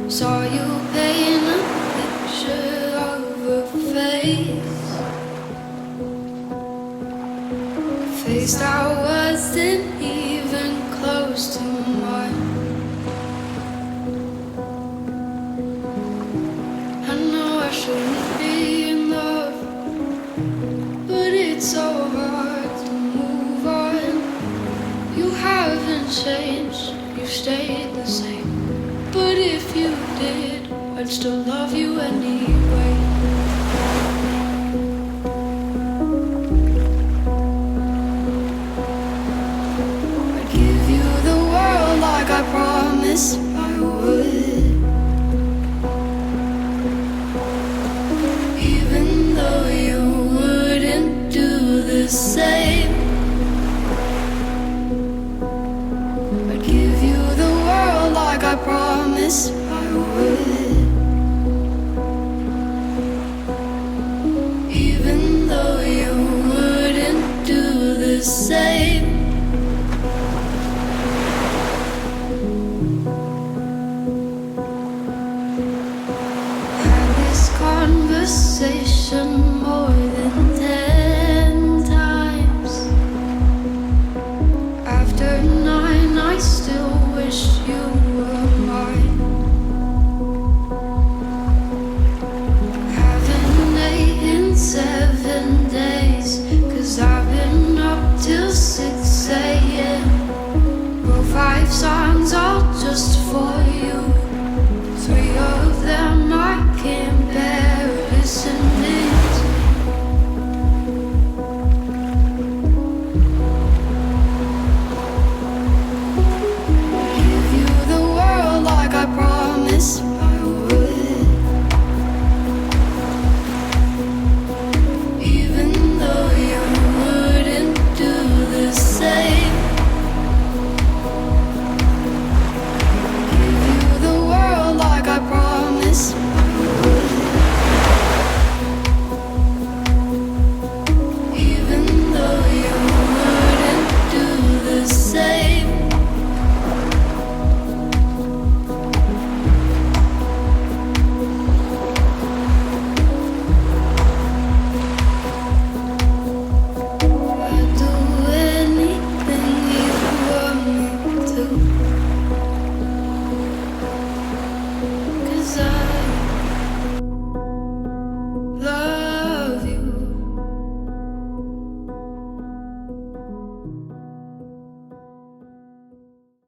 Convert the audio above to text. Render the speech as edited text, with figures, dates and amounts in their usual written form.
Saw you paint a picture of a face, a face that wasn't even close to mine. I know I shouldn't be in love, but it's so hard to move on. You haven't changed, you stayed the same. But if you did, I'd still love you anyway. I'd give you the world like I promised I would, even though you wouldn't do the same. I'd give you the world like I promised I would, even though you wouldn't do the same. Had this conversation